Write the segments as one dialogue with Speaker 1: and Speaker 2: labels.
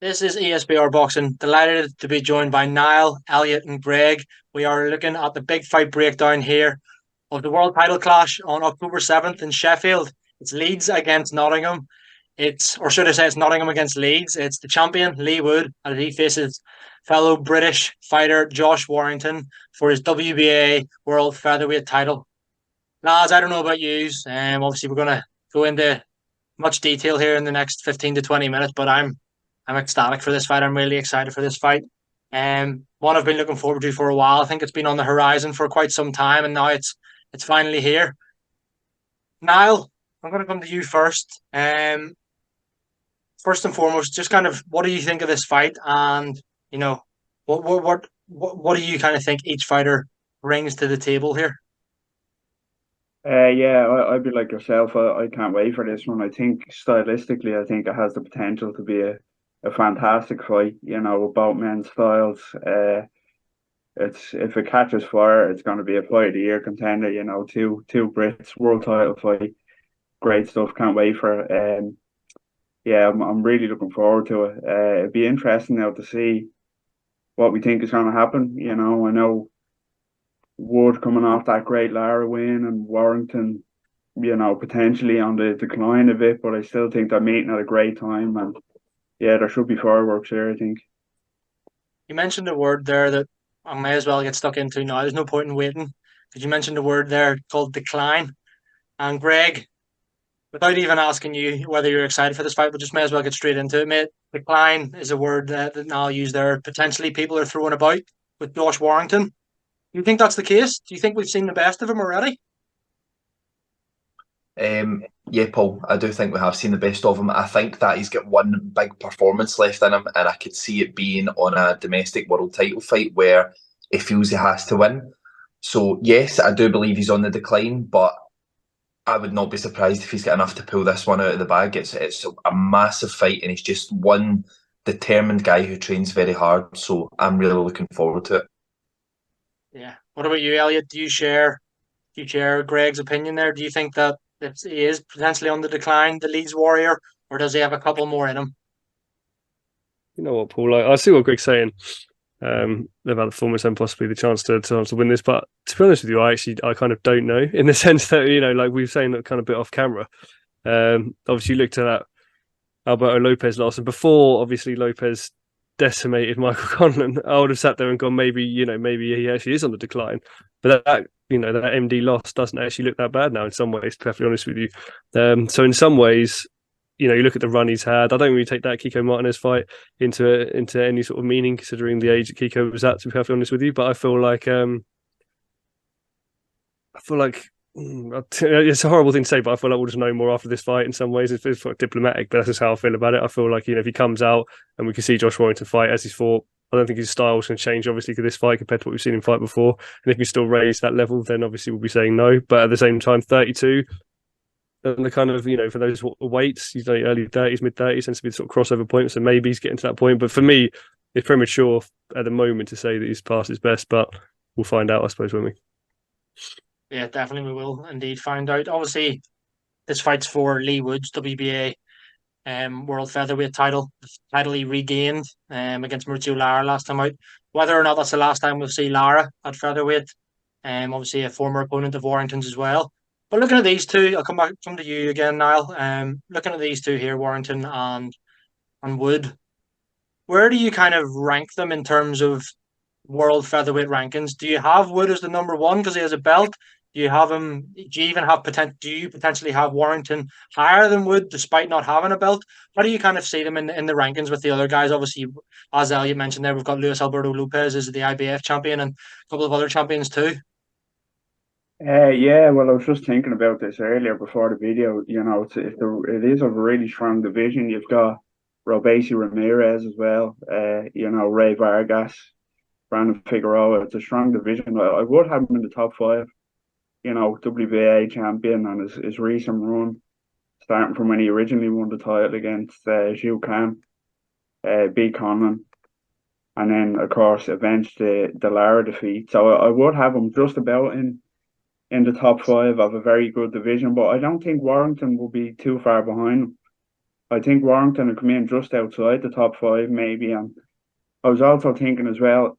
Speaker 1: This is ESBR Boxing. Delighted to be joined by Niall, Elliott, and Greg. We are looking at the big fight breakdown here of the world title clash on October 7th in Sheffield. It's Leeds against Nottingham. Or should I say, it's Nottingham against Leeds. It's the champion, Leigh Wood, and he faces fellow British fighter Josh Warrington for his WBA World Featherweight title. Lads, I don't know about yous. Obviously, we're going to go into much detail here in the next 15 to 20 minutes, but I'm ecstatic for this fight. I'm really excited for this fight. One I've been looking forward to for a while. I think it's been on the horizon for quite some time, and now it's finally here. Niall, I'm going to come to you first. First and foremost, just kind of what do you think of this fight, and you know, what do you kind of think each fighter brings to the table here?
Speaker 2: Yeah, I'd be like yourself. I can't wait for this one. I think stylistically, I think it has the potential to be a fantastic fight. With both men's styles. It's if it catches fire, it's going to be a fight of the year contender. Two Brits, world title fight. Great stuff. Can't wait for it. Yeah, I'm really looking forward to it. It'd be interesting now to see what we think is going to happen. I know Wood coming off that great Lara win and Warrington, potentially on the decline a bit, but I still think they're meeting at a great time. And yeah, there should be fireworks here, I think.
Speaker 1: You mentioned a word there that I may as well get stuck into now. There's no point in waiting because you mentioned a word there called decline. And Greg, without even asking you whether you're excited for this fight, we just may as well get straight into it, mate. Decline is a word that Niall used there. Potentially, people are throwing about with Josh Warrington. Do you think that's the case? Do you think we've seen the best of him already?
Speaker 3: Yeah, Paul, I do think we have seen the best of him. I think that he's got one big performance left in him, and I could see it being on a domestic world title fight where he feels he has to win. So, yes, I do believe he's on the decline, but I would not be surprised if he's got enough to pull this one out of the bag. It's a massive fight, and he's just one determined guy who trains very hard. So, I'm really looking forward to it.
Speaker 1: Yeah. What about you, Elliot? Do you share Greg's opinion there? Do you think that he is potentially on the decline, the Leeds Warrior, or does he have a couple more in him?
Speaker 4: You know what, Paul? I see what Greg's saying about the performance and possibly the chance to win this. But to be honest with you, I kind of don't know in the sense that like we were saying that kind of bit off camera. Obviously, you looked at that Alberto Lopez loss, and before obviously Lopez decimated Michael Conlan, I would have sat there and gone, maybe he actually is on the decline. But that MD loss doesn't actually look that bad now in some ways, to be perfectly honest with you. So in some ways, you look at the run he's had. I don't really take that Kiko Martinez fight into any sort of meaning, considering the age that Kiko was at, to be perfectly honest with you. But I feel like it's a horrible thing to say, but I feel like we'll just know more after this fight in some ways. It's diplomatic, but that's just how I feel about it. I feel like, if he comes out and we can see Josh Warrington fight as he's fought, I don't think his style's going to change, obviously, for this fight compared to what we've seen him fight before. And if he still raise that level, then obviously we'll be saying no. But at the same time, 32, and the kind of, for those weights, early 30s, mid 30s, tends to be the sort of crossover point. So maybe he's getting to that point. But for me, it's premature at the moment to say that he's past his best, but we'll find out, I suppose, won't we?
Speaker 1: Yeah, definitely we will indeed find out. Obviously, this fight's for Leigh Wood's WBA world featherweight title, the title he regained against Mauricio Lara last time out. Whether or not that's the last time we'll see Lara at featherweight, obviously a former opponent of Warrington's as well. But looking at these two, I'll come to you again, Niall. Looking at these two here, Warrington and Wood, where do you kind of rank them in terms of world featherweight rankings? Do you have Wood as the number one because he has a belt? Do you have him? Do you even have Do you potentially have Warrington higher than Wood despite not having a belt? How do you kind of see them in the rankings with the other guys? Obviously, as Elliot mentioned there, we've got Luis Alberto Lopez as the IBF champion and a couple of other champions too.
Speaker 2: Yeah, well, I was just thinking about this earlier before the video. It is a really strong division. You've got Robesi Ramirez as well. Ray Vargas, Brandon Figueroa. It's a strong division. I would have him in the top five. WBA champion and his recent run, starting from when he originally won the title against Zhu Khan, beat Conlan, and then of course avenged the Lara defeat. So I would have him just about in the top five of a very good division, but I don't think Warrington will be too far behind him. I think Warrington will come in just outside the top five, maybe. And I was also thinking as well,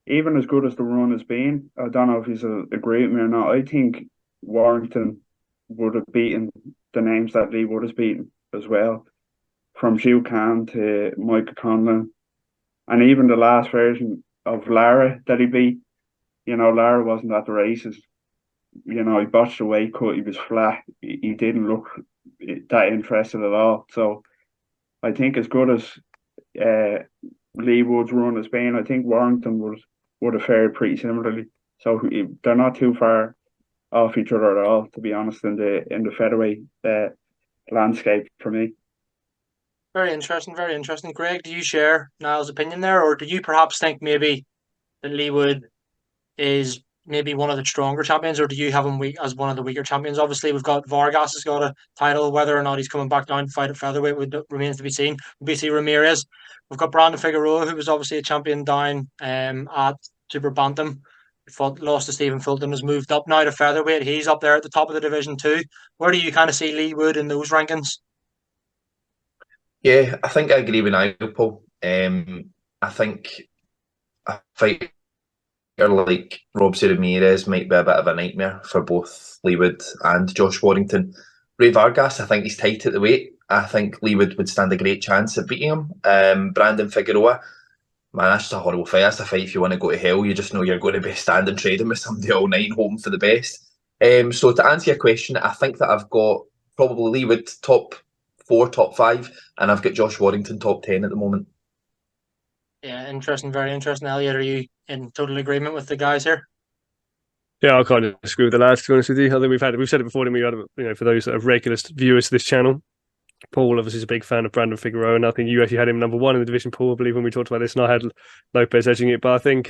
Speaker 2: even as good as the run has been, I don't know if he's agree with me or not. I think Warrington would have beaten the names that Leigh would have beaten as well, from Hugh Khan to Michael Conlon, and even the last version of Lara that he beat. Lara wasn't at the races. He botched the weight cut. He was flat. He didn't look that interested at all. So I think as good as Leigh Wood's run has been, I think Warrington would have fared pretty similarly. So they're not too far off each other at all, to be honest, in the featherweight landscape for me.
Speaker 1: Very interesting, very interesting. Greg, do you share Niall's opinion there, or do you perhaps think maybe that Leigh Wood is maybe one of the stronger champions, or do you have him as one of the weaker champions? Obviously, we've got Vargas has got a title. Whether or not he's coming back down to fight at featherweight remains to be seen. BC Ramirez. We've got Brandon Figueroa, who was obviously a champion down at Super Bantam. Lost to Stephen Fulton, has moved up now to featherweight. He's up there at the top of the division too. Where do you kind of see Leigh Wood in those rankings?
Speaker 3: Yeah, I think I agree with Niall, Paul. I think a fighter like Robson Ramirez might be a bit of a nightmare for both Leigh Wood and Josh Warrington. Ray Vargas, I think he's tight at the weight. I think Leigh Wood would stand a great chance at beating him. Brandon Figueroa, man, that's just a horrible fight. That's a fight if you want to go to hell. You just know you're going to be standing trading with somebody all night, hoping for the best. So to answer your question, I think that I've got probably Leigh Wood top 4, top 5, and I've got Josh Warrington top 10 at the moment.
Speaker 1: Yeah, interesting, very interesting. Elliott, are you in total agreement with the guys here?
Speaker 4: Yeah, I kind of disagree with the lads, to be honest with you. I think we've said it before, and we had, for those that are regular viewers to this channel, Paul obviously is a big fan of Brandon Figueroa, and I think you actually had him number 1 in the division, Paul, I believe, when we talked about this, and I had Lopez edging it. But I think,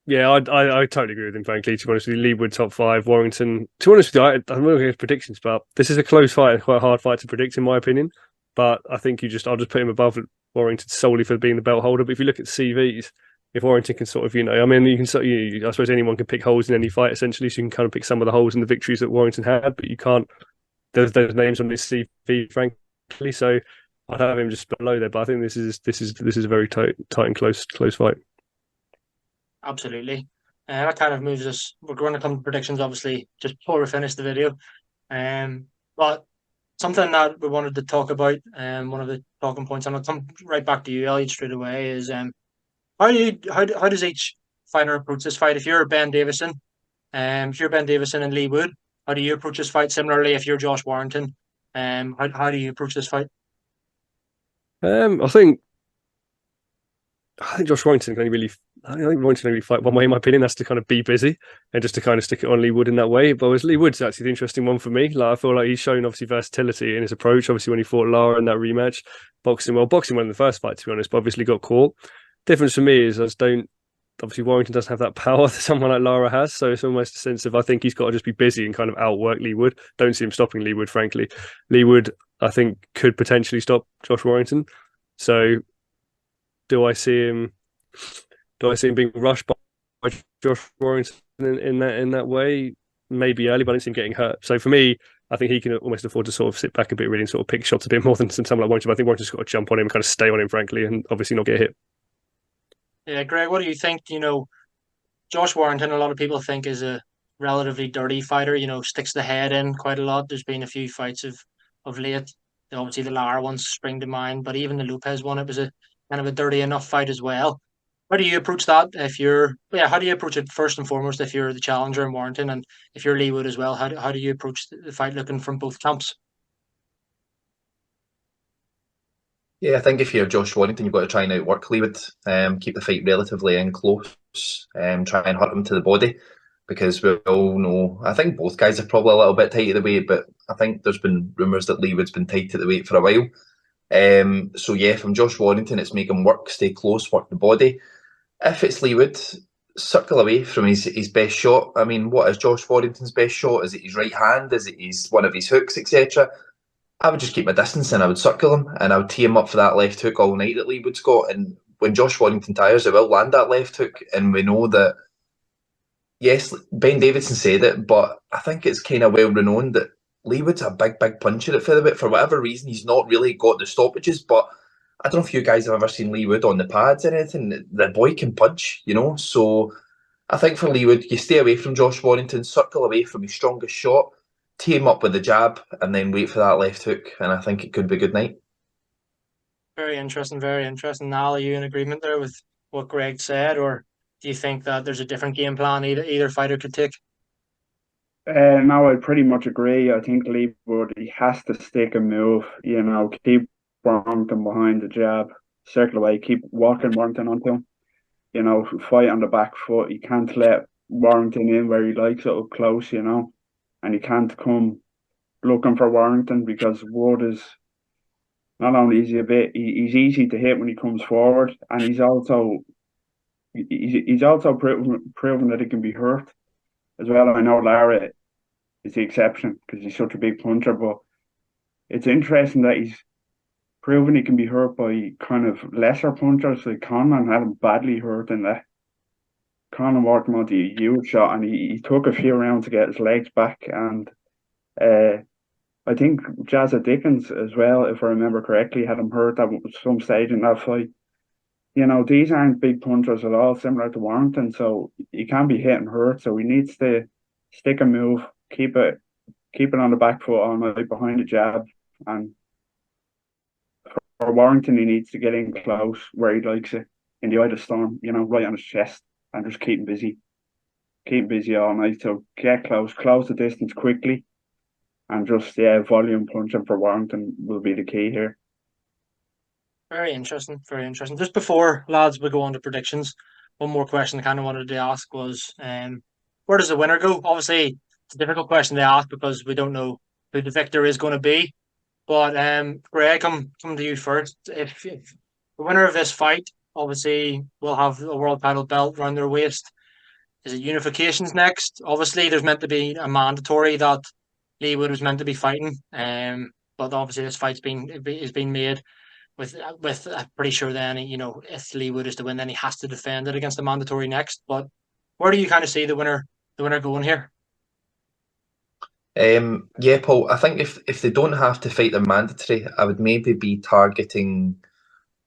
Speaker 4: yeah, I totally agree with him, frankly, to be honest with you. Leigh Wood top 5, Warrington. To be honest with you, I'm not going to give predictions, but this is a close fight and quite a hard fight to predict, in my opinion. But I think I'll just put him above Warrington solely for being the belt holder. But if you look at CVs, if Warrington can sort of, you can I suppose anyone can pick holes in any fight, essentially, so you can kind of pick some of the holes in the victories that Warrington had, but you can't. There's names on this CV, frankly, so I'd have him just below there. But I think this is a very tight and close fight.
Speaker 1: Absolutely. That kind of moves us. We're going to come to predictions, obviously, just before we finish the video. But something that we wanted to talk about, one of the talking points, and I'll come right back to you, Elliott, straight away, is how does each fighter approach this fight? If you're Ben Davison, and Leigh Wood, how do you approach this fight? Similarly, if you're Josh Warrington, how do you approach this fight?
Speaker 4: I think Josh Warrington can only fight one way, in my opinion. That's to kind of be busy and just to kind of stick it on Leigh Wood in that way. But Leigh Wood's actually the interesting one for me. Like, I feel like he's shown obviously versatility in his approach. Obviously, when he fought Lara in that rematch, boxing well in the first fight, to be honest, but obviously got caught. Difference for me is obviously Warrington doesn't have that power that someone like Lara has, so it's almost a sense of I think he's got to just be busy and kind of outwork Leigh Wood. Don't see him stopping Leigh Wood, frankly. Leigh Wood, I think, could potentially stop Josh Warrington. So do I see him being rushed by Josh Warrington in that way? Maybe early, but I don't see him getting hurt. So for me, I think he can almost afford to sort of sit back a bit, really, and sort of pick shots a bit more than someone like Warrington. But I think Warrington's got to jump on him and kind of stay on him, frankly, and obviously not get hit.
Speaker 1: Yeah, Greg, what do you think? Josh Warrington, a lot of people think is a relatively dirty fighter, sticks the head in quite a lot. There's been a few fights of late. Obviously, the Lara ones spring to mind, but even the Lopez one, it was a kind of a dirty enough fight as well. How do you approach that how do you approach it first and foremost if you're the challenger in Warrington, and if you're Leigh Wood as well? How do you approach the fight looking from both camps?
Speaker 3: Yeah, I think if you're Josh Warrington, you've got to try and outwork Leigh Wood, keep the fight relatively in close, try and hurt him to the body, because we all know, I think both guys are probably a little bit tight at the weight, but I think there's been rumours that Leigh Wood's been tight at the weight for a while. So yeah, from Josh Warrington, it's make him work, stay close, work the body. If it's Leigh Wood, circle away from his best shot. I mean, what is Josh Warrington's best shot? Is it his right hand? Is it one of his hooks, etc.? I would just keep my distance and I would circle him and I would tee him up for that left hook all night that Leigh Wood's got. And when Josh Warrington tires, it will land that left hook. And we know that, yes, Ben Davison said it, but I think it's kind of well renowned that Leigh Wood's a big puncher at featherweight. For whatever reason, he's not really got the stoppages, but I don't know if you guys have ever seen Leigh Wood on the pads or anything. The boy can punch, you know. So I think for Leigh Wood, you stay away from Josh Warrington, circle away from his strongest shot, tee him up with the jab, and then wait for that left hook. And I think it could be a good night.
Speaker 1: Very interesting, very interesting. Niall, are you in agreement there with what Greg said, or do you think that there's a different game plan either fighter could take?
Speaker 2: No, I pretty much agree. I think Leigh Wood, he has to stick and move, keep Warrington behind the jab, circle away, keep walking Warrington onto him, fight on the back foot. He can't let Warrington in where he likes it up close, and he can't come looking for Warrington because Wood is not only is he he's easy to hit when he comes forward, and he's also proven that he can be hurt as well. I know Lara is the exception because he's such a big puncher, but it's interesting that he's proven he can be hurt by kind of lesser punchers. Like Conlan had him badly hurt in that. Conlan walked him onto a huge shot, and he took a few rounds to get his legs back. And I think Jazza Dickens as well, if I remember correctly, had him hurt at some stage in that fight. These aren't big punchers at all, similar to Warrington, so he can be hit and hurt. So he needs to stick and move, keep it on the back foot all night behind the jab. And for Warrington, he needs to get in close where he likes it, in the eye of the storm, right on his chest, and just keep him busy. Keep him busy all night. So get close the distance quickly, and just, volume punching for Warrington will be the key here.
Speaker 1: Very interesting, very interesting. Just before, lads, we go on to predictions, one more question I kind of wanted to ask was, where does the winner go? Obviously, it's a difficult question to ask because we don't know who the victor is going to be. But Greg, come to you first. If the winner of this fight, obviously, will have a world title belt around their waist. Is it unifications next? Obviously, there's meant to be a mandatory that Leigh Wood was meant to be fighting. But obviously, this fight's been made with I'm pretty sure then, if Leigh Wood is to win, then he has to defend it against the mandatory next. But where do you kind of see the winner going here?
Speaker 3: Yeah, Paul, I think if they don't have to fight the mandatory, I would maybe be targeting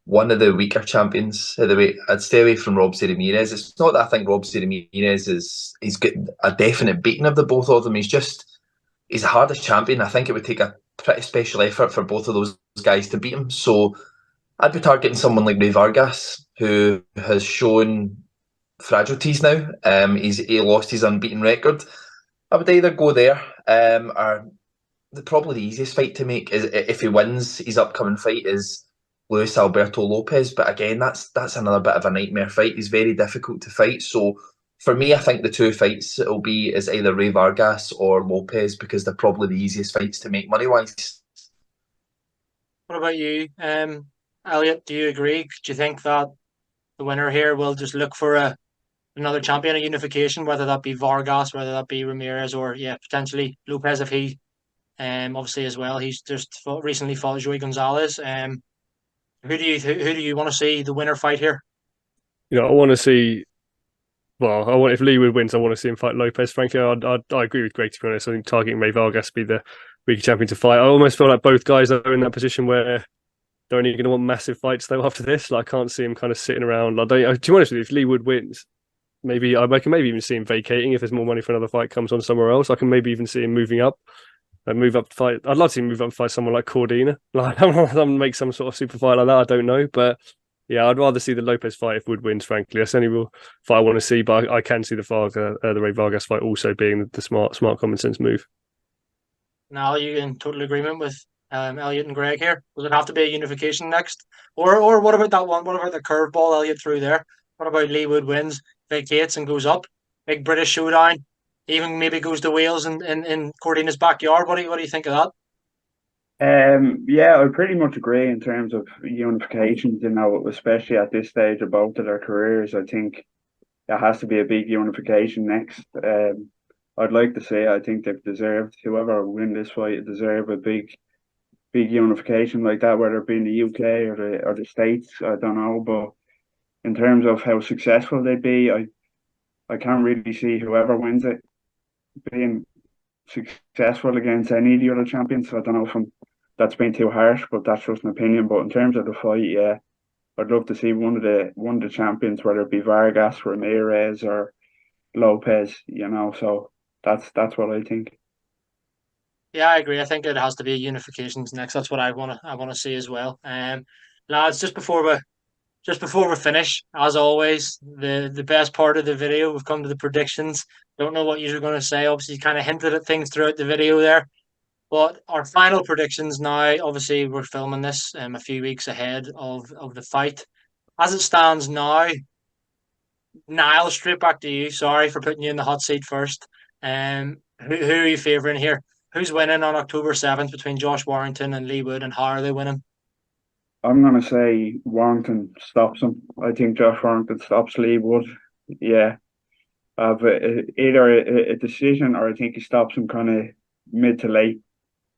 Speaker 3: one of the weaker champions of the weight. I'd stay away from Robsy Ramirez. It's not that I think Robsy Ramirez he's got a definite beating of the both of them. He's the hardest champion. I think it would take a pretty special effort for both of those guys to beat him. So I'd be targeting someone like Ray Vargas, who has shown fragilities now. He lost his unbeaten record. I would either go there, or probably the easiest fight to make is if he wins his upcoming fight is Luis Alberto Lopez. But again, that's another bit of a nightmare fight. He's very difficult to fight. So for me, I think the two fights it'll be is either Ray Vargas or Lopez because they're probably the easiest fights to make money wise.
Speaker 1: What about you, Elliott? Do you agree? Do you think that the winner here will just look for another champion of unification, whether that be Vargas, whether that be Ramirez, or potentially Lopez if he obviously as well he's just recently fought Joey Gonzalez. Who do you want to see the winner fight here?
Speaker 4: I want to see. Well, if Leigh Wood wins, I want to see him fight Lopez. Frankly, I agree with Greg, to be honest. I think targeting Ray Vargas to be the weaker champion to fight. I almost feel like both guys are in that position where they're only going to want massive fights though after this. Like, I can't see him kind of sitting around. To be honest with you, if Leigh Wood wins, maybe I can even see him vacating if there's more money for another fight comes on somewhere else. I can maybe even see him moving up. Move up to fight. I'd love to see him move up and fight someone like Cordina. Like, I'm make some sort of super fight like that. I don't know, but yeah, I'd rather see the Lopez fight if Wood wins. Frankly, that's the only real fight I want to see. But I can see the Ray Vargas fight also being the smart common sense move.
Speaker 1: Now, are you in total agreement with Elliott and Greg here? Will it have to be a unification next, or what about that one? What about the curveball Elliott threw there? What about Leigh Wood wins, vacates, and goes up? Big British showdown. Even maybe goes to Wales in Cordina's backyard. What do you think of
Speaker 2: that? Yeah, I pretty much agree in terms of unifications, especially at this stage of both of their careers. I think there has to be a big unification next. I'd like to say I think they've deserved, whoever win this fight, deserve a big unification like that, whether it be in the UK or the States, I don't know. But in terms of how successful they'd be, I can't really see whoever wins it being successful against any of the other champions. So I don't know if that's been too harsh, but that's just an opinion. But in terms of the fight, yeah, I'd love to see one of the champions, whether it be Vargas, Ramirez, or Lopez. So that's what I think.
Speaker 1: Yeah, I agree. I think it has to be unifications next. That's what I want to see as well. Lads, just before we finish, as always, the best part of the video, we've come to the predictions. Don't know what you're going to say. Obviously, you kind of hinted at things throughout the video there. But our final predictions now, obviously, we're filming this a few weeks ahead of the fight. As it stands now, Niall, straight back to you. Sorry for putting you in the hot seat first. Who are you favouring here? Who's winning on October 7th between Josh Warrington and Leigh Wood, and how are they winning?
Speaker 2: I'm gonna say Warrington stops him. I think Josh Warrington stops Leigh Wood. Yeah, either a decision, or I think he stops him kind of mid to late.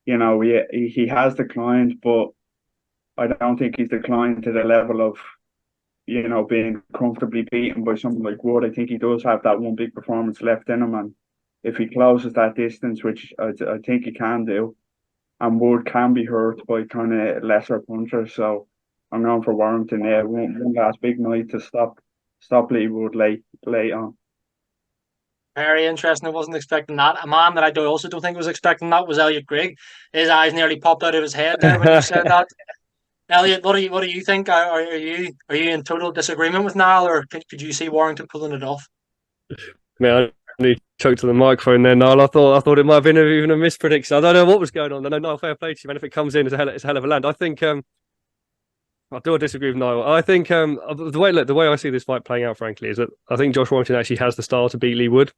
Speaker 2: He has declined, but I don't think he's declined to the level of being comfortably beaten by someone like Wood. I think he does have that one big performance left in him, and if he closes that distance, which I think he can do, and Wood can be hurt by kind of lesser punchers. So I'm going for Warrington. Yeah, one last big night to stop Leigh Wood late on.
Speaker 1: Very interesting. I wasn't expecting that. A man that also don't think was expecting that was Elliott Grigg. His eyes nearly popped out of his head there when you said that. Elliott, what do you think? Are you in total disagreement with Niall, or could you see Warrington pulling it off?
Speaker 4: Man, I nearly choked to the microphone there, Niall. I thought it might have been even a misprediction. I don't know what was going on. I know Niall, fair play to you, man. If it comes in, it's a hell of a land. I think I do disagree with Niall. I think the way I see this fight playing out, frankly, is that I think Josh Warrington actually has the style to beat Leigh Wood.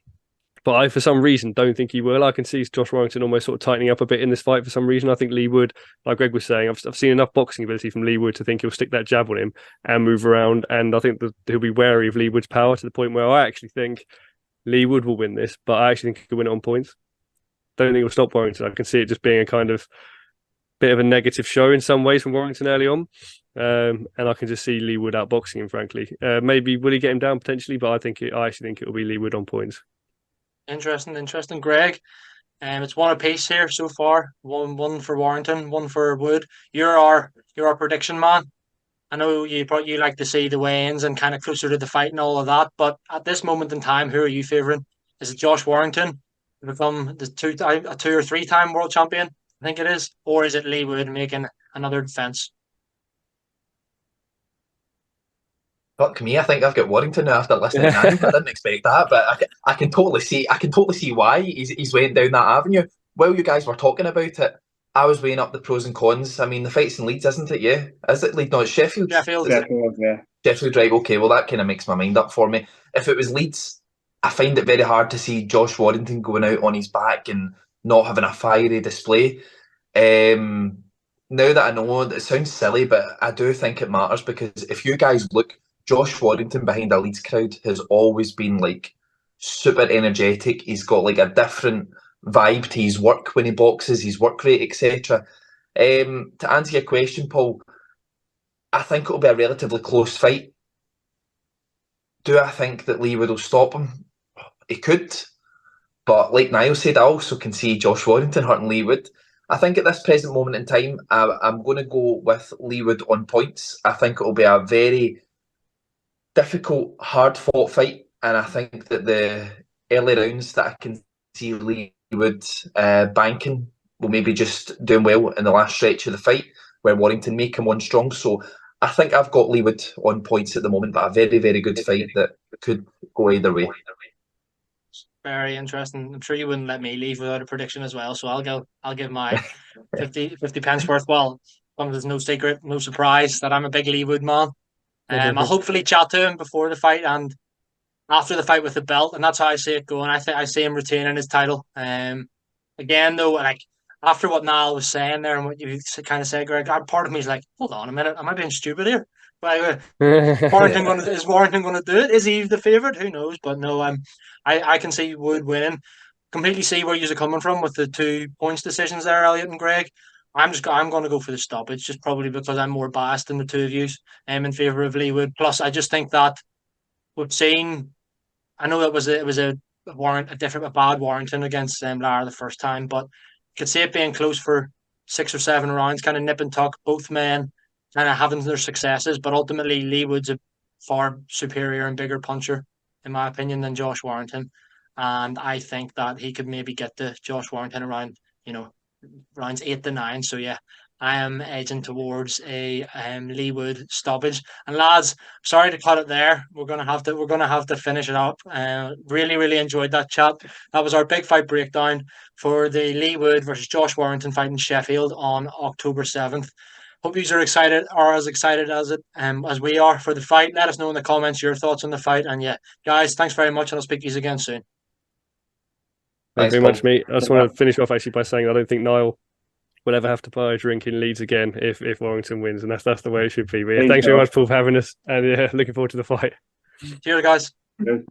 Speaker 4: But I, for some reason, don't think he will. I can see Josh Warrington almost sort of tightening up a bit in this fight for some reason. I think Leigh Wood, like Greg was saying, I've seen enough boxing ability from Leigh Wood to think he'll stick that jab on him and move around. And I think that he'll be wary of Leigh Wood's power to the point where I actually think Leigh Wood will win this, but I actually think he'll win it on points. Don't think he'll stop Warrington. I can see it just being a kind of bit of a negative show in some ways from Warrington early on. And I can just see Leigh Wood outboxing him, frankly. Maybe will he get him down potentially, but I actually think it will be Leigh Wood on points.
Speaker 1: Interesting, Greg. It's one apiece here so far. One for Warrington, one for Wood. You're our prediction man. I know you like to see the weigh-ins and kind of closer to the fight and all of that, but at this moment in time, who are you favouring? Is it Josh Warrington to become the a 2 or 3 time world champion? I think it is, or is it Leigh Wood making another defence?
Speaker 3: Fuck me, I think I've got Warrington now after listening to him. I didn't expect that, but I can totally see why he's went down that avenue. While you guys were talking about it, I was weighing up the pros and cons. I mean, the fight's in Leeds, isn't it? Yeah, is it Leeds? No, it's Sheffield.
Speaker 1: Sheffield,
Speaker 2: yeah.
Speaker 3: Sheffield, right? Okay, well that kind of makes my mind up for me. If it was Leeds, I find it very hard to see Josh Warrington going out on his back and not having a fiery display. Now that I know, it sounds silly, but I do think it matters, because if you guys look, Josh Warrington behind a Leeds crowd has always been like super energetic. He's got like a different vibe to his work when he boxes, his work rate, etc. To answer your question, Paul, I think it'll be a relatively close fight. Do I think that Leigh Wood will stop him? He could, but like Niall said, I also can see Josh Warrington hurting Leigh Wood. I think at this present moment in time, I'm going to go with Leigh Wood on points. I think it'll be a very difficult, hard-fought fight, and I think that the early rounds that I can see Leigh Wood banking will maybe just doing well in the last stretch of the fight, where Warrington may come on strong. So I think I've got Leigh Wood on points at the moment, but a very, very good fight that could go either way.
Speaker 1: very interesting. I'm sure you wouldn't let me leave without a prediction as well, so I'll give my 50 pence worth. Well, there's no secret, no surprise that I'm a big Leigh Wood man. I'll hopefully chat to him before the fight and after the fight with the belt, and that's how I see it going. I see him retaining his title. Again, though, like after what Niall was saying there and what you kind of said, Greg, part of me is like, hold on a minute, am I being stupid here? But is Warrington going to do it? Is he the favourite? Who knows? But no, I can see Wood winning. Completely see where you're coming from with the 2 points decisions there, Elliott and Greg. I'm going to go for the stoppage, just probably because I'm more biased than the two of you. In favour of Leigh Wood. Plus, I just think that we've seen. I know it was a a bad Warrington against Lara the first time, but could see it being close for 6 or 7 rounds, kind of nip and tuck. Both men kind of having their successes, but ultimately Leigh Wood's a far superior and bigger puncher, in my opinion, than Josh Warrington. And I think that he could maybe get to Josh Warrington around, rounds 8 to 9. So yeah, I am edging towards a Leigh Wood stoppage. And lads, sorry to cut it there. We're gonna have to finish it up. Really, really enjoyed that chat. That was our big fight breakdown for the Leigh Wood versus Josh Warrington fight in Sheffield on October 7th. Hope you are excited, or as excited as we are for the fight. Let us know in the comments your thoughts on the fight. And yeah, guys, thanks very much, and I'll speak to you again soon.
Speaker 4: Thank you very much, mate. I just want to finish off actually by saying I don't think Niall will ever have to buy a drink in Leeds again if Warrington wins, and that's the way it should be. But yeah, thanks very much, Paul, for having us, and yeah, looking forward to the fight.
Speaker 1: Cheers, guys.
Speaker 2: Good.